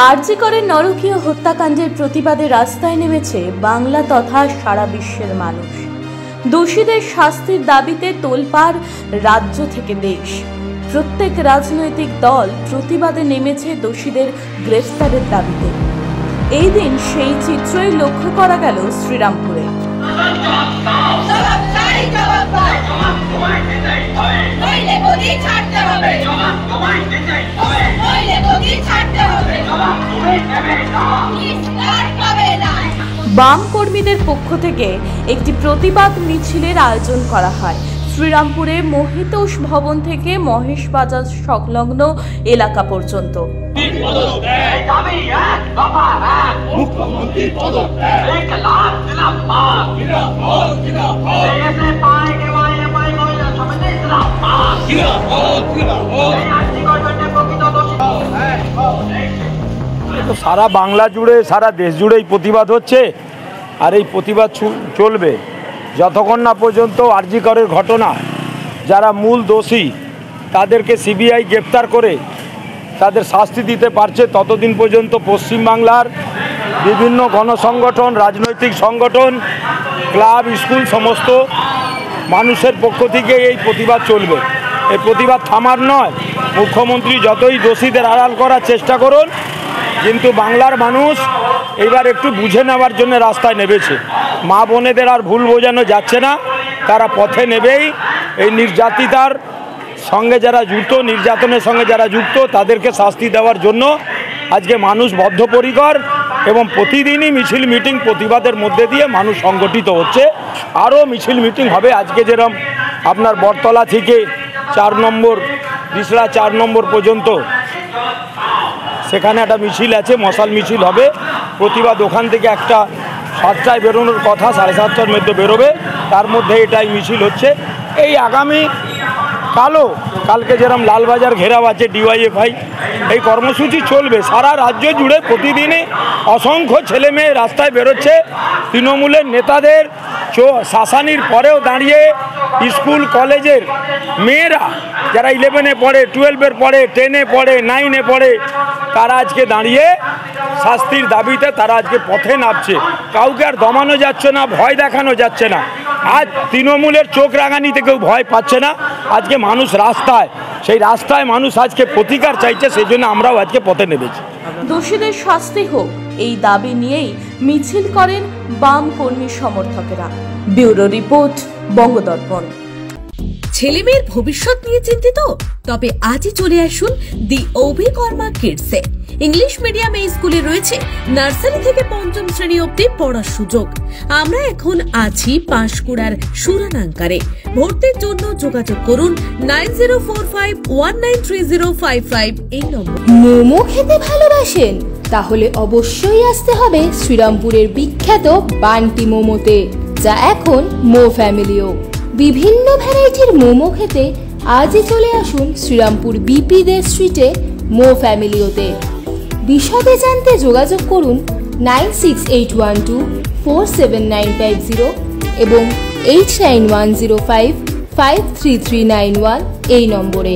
আরজি করের নরকীয় হত্যাকাণ্ডের প্রতিবাদে রাস্তায় নেমেছে বাংলা তথা সারা বিশ্বের মানুষ। দোষীদের শাস্তির দাবিতে তোলপাড় রাজ্য থেকে দেশ। প্রত্যেক রাজনৈতিক দল প্রতিবাদে নেমেছে দোষীদের গ্রেফতারের দাবিতে। এই দিন সেই চিত্রই লক্ষ্য করা গেল শ্রীরামপুরে। বাম কর্মীদের পক্ষ থেকে একটি প্রতিবাদ মিছিলের আয়োজন করা হয় শ্রীরামপুরে মহিতোষ ভবন থেকে মহেশ বাজার সংলগ্ন এলাকা পর্যন্ত। সারা বাংলা জুড়ে সারা দেশ জুড়েই প্রতিবাদ হচ্ছে, আর এই প্রতিবাদ চলবে যতক্ষণ না পর্যন্ত আরজি করের ঘটনা যারা মূল দোষী তাদেরকে সিবিআই গ্রেপ্তার করে তাদের শাস্তি দিতে পারছে ততদিন পর্যন্ত পশ্চিমবাংলার বিভিন্ন গণসংগঠন, রাজনৈতিক সংগঠন, ক্লাব, স্কুল সমস্ত মানুষের পক্ষ থেকে এই প্রতিবাদ চলবে। এই প্রতিবাদ থামার নয়। মুখ্যমন্ত্রী যতই দোষীদের আড়াল করার চেষ্টা করুন, কিন্তু বাংলার মানুষ এবার একটু বুঝে নেওয়ার জন্য রাস্তায় নেমেছে। মা বোনেদের আর ভুল বোঝানো যাচ্ছে না, তারা পথে নেবেই। এই নির্যাতিতার সঙ্গে যারা যুক্ত, নির্যাতনের সঙ্গে যারা যুক্ত তাদেরকে শাস্তি দেওয়ার জন্য আজকে মানুষ বদ্ধপরিকর, এবং প্রতিদিনই মিছিল মিটিং প্রতিবাদের মধ্যে দিয়ে মানুষ সংগঠিত হচ্ছে। আরও মিছিল মিটিং হবে। আজকে যেরকম আপনার বটতলা থেকে 4 নম্বর রিসড়া 4 নম্বর পর্যন্ত সেখানে একটা মিছিল আছে, মশাল মিছিল হবে। প্রতিবাদ ওখান থেকে একটা 7টায় বেরোনোর কথা, 7:30টার মধ্যে বেরোবে। তার মধ্যে এটাই মিছিল হচ্ছে। এই আগামী কালকে যেরকম লালবাজার ঘেরাও আছে, ডিওয়াইএফআই, এই কর্মসূচি চলবে সারা রাজ্য জুড়ে। প্রতিদিনই অসংখ্য ছেলে মেয়ে রাস্তায় বেরোচ্ছে। তৃণমূলের নেতাদের শাসানির পরেও দাঁড়িয়ে স্কুল কলেজের মেয়েরা যারা 11-এ পড়ে, 12-এর পড়ে, 10-এ পড়ে, 9-এ পড়ে, তারা আজকে দাঁড়িয়ে শাস্তির দাবিতে তারা আজকে পথে নামছে। কাউকে আর দমানো যাচ্ছে না, ভয় দেখানো যাচ্ছে না। আজ তৃণমূলের চোখ রাঙানিতে কেউ ভয় পাচ্ছে না। আজকে মানুষ রাস্তায়, সেই রাস্তায় মানুষ আজকে প্রতিকার চাইছে, সেই জন্য আমরাও আজকে পথে নেমেছি। দোষীদের শাস্তি হোক এই দাবি নিয়েই মিছিল করেন বাম কর্মী সমর্থকেরা। Bureau report, Bangadarpan. ছেলেমেয়ের ভবিষ্যৎ নিয়ে চিন্তিত? তবে আজই চলে আসুন দি অভিকর্মা কিডসে। ইংলিশ মিডিয়াম এই স্কুলে রয়েছে নার্সারি থেকে 5ম শ্রেণী অবধি পড়ার সুযোগ। আমরা এখন আছি পাঁশকুড়ার সুরানাঙ্কারে। ভর্তির জন্য যোগাযোগ করুন 9045193055 এই নম্বর। মোমো খেতে ভালোবাসেন? তাহলে অবশ্যই আসতে হবে শ্রীরামপুরের বিখ্যাত বান্টি মোমোতে, যা এখন মো ফ্যামিলিও। বিভিন্ন ভ্যারাইটির মোমো খেতে আজই চলে আসুন শ্রীরামপুর বিপি দে স্ট্রিটে মো ফ্যামিলিওতে। বিশদে জানতে যোগাযোগ করুন 9681247950 এবং 8910553391 এই নম্বরে।